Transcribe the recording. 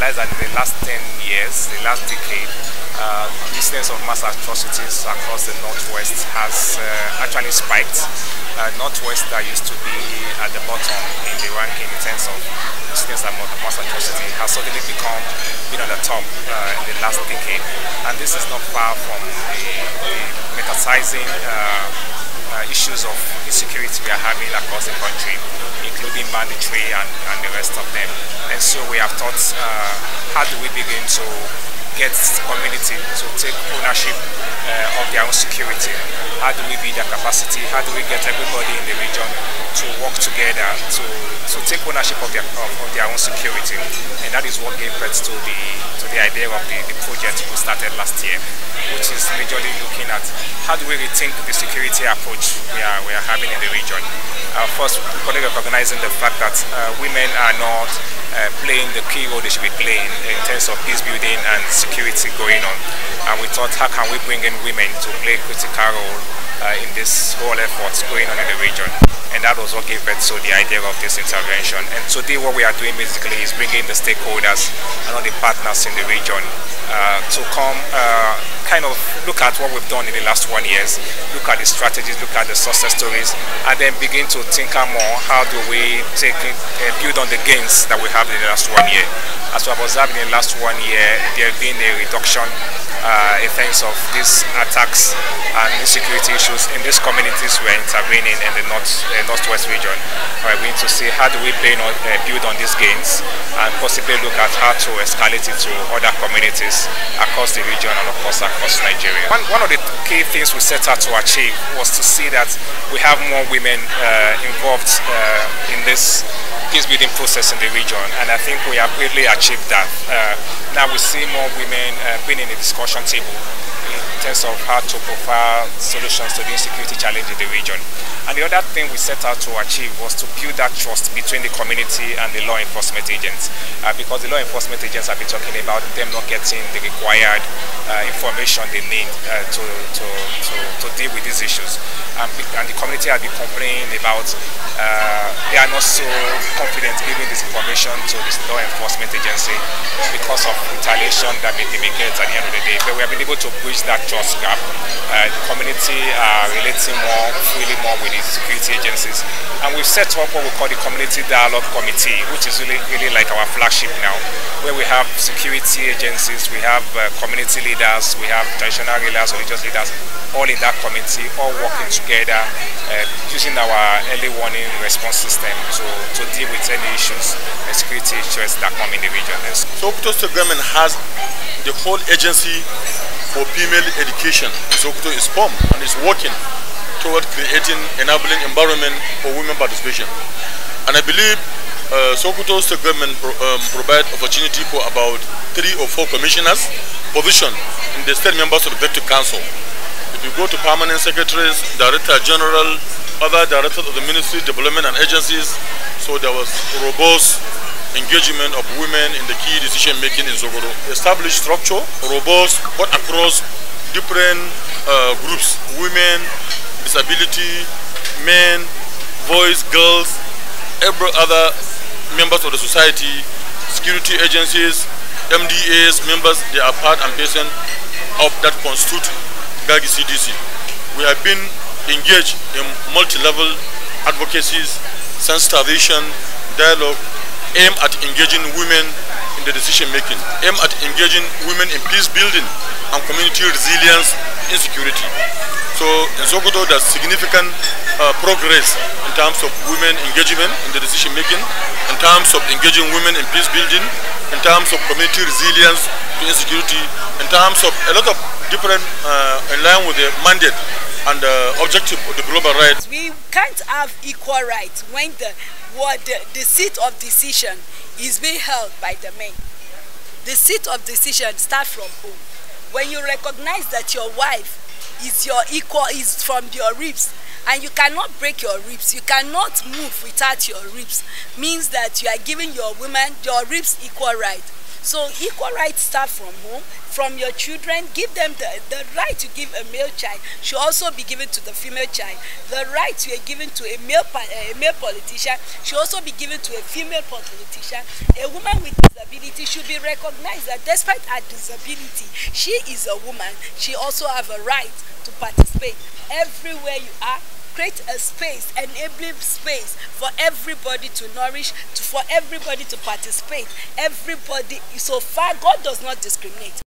realized that in the last 10 years, the last decade, incidents of mass atrocities across the Northwest has actually spiked. Northwest that used to be at the bottom in the ranking in terms of incidents of mass atrocity has suddenly been on the top in the last decade. And this is not far from the metasizing issues of insecurity we are having across the country, including banditry and the rest of them. And so we have thought, how do we begin to get community to take ownership of their own security? How do we build their capacity? How do we get everybody in the region to work together to take ownership of their own security? And that is what gave birth to the idea of the project we started last year, which is majorly looking at how do we rethink the security approach we are having in the region. First, probably recognizing the fact that women are not playing the key role they should be playing in terms of peace building and security going on. And we thought, how can we bring in women to play a critical role in this whole effort going on in the region? And that was what gave birth to the idea of this intervention. And today what we are doing basically is bringing the stakeholders and all the partners in the region to come kind of look at what we've done in the last 1 year, look at the strategies, look at the success stories, and then begin to think more, how do we build on the gains that we have in the last 1 year. As we have observed in the last 1 year, there have been a reduction in terms of these attacks and insecurity issues in these communities we are intervening in the northwest region. We need to see how do we build on these gains and possibly look at how to escalate it to other communities across the region and of course across Nigeria. One of the key things we set out to achieve was to see that we have more women involved in this peace building process in the region, and I think we have really achieved that. Now we see more women being in the discussion table in terms of how to provide solutions to the insecurity challenge in the region. And the other thing we set out to achieve was to build that trust between the community and the law enforcement agents, because the law enforcement agents have been talking about them not getting the required information they need to deal with these issues. And the community has been complaining about they are not so confident giving this information to this law enforcement agency because of retaliation that may get at the end of the day. But we have been able to bridge that trust gap. The community are relating freely more with the security agencies. And we've set up what we call the Community Dialogue Committee, which is really like our flagship now, where we have security agencies, we have community leaders, we have traditional leaders, religious leaders, all in that committee, all working together, using our early warning response system to deal with any issues, security issues that come in the region. Sokoto State Government has the whole agency for female education in Sokoto is formed and is working toward creating enabling environment for women participation. And I believe Sokoto State Government provide opportunity for about 3 or 4 commissioners position in the state members of the Executive Council. If you go to permanent secretaries, director general, other directors of the ministry, development and agencies, so there was robust engagement of women in the key decision making in Sokoto. Established structure, robust, but across different groups, women, disability, men, boys, girls, every other members of the society, security agencies, MDAs, members, they are part and parcel of that constitute Gagi CDC. We have been engaged in multi-level advocacies, sensitization, dialogue, aimed at engaging women in the decision making, aimed at engaging women in peace building and community resilience in security. So in Sokoto, there's significant progress in terms of women engagement in the decision making, in terms of engaging women in peace building, in terms of community resilience to insecurity, in terms of a lot of different in line with the mandate and the objective of the global rights. We can't have equal rights when the seat of decision is being held by the men. The seat of decision starts from home. When you recognize that your wife is your equal, is from your ribs, and you cannot break your ribs, you cannot move without your ribs, means that you are giving your women, your ribs, equal right. So equal rights start from home, from your children. Give them the right to give a male child should also be given to the female child. The right you are given to a male politician should also be given to a female politician. A woman with disability should be recognized that despite her disability, she is a woman. She also has a right to participate. Everywhere you are, create a space, enabling space for everybody to nourish, for everybody to participate. Everybody, so far God does not discriminate.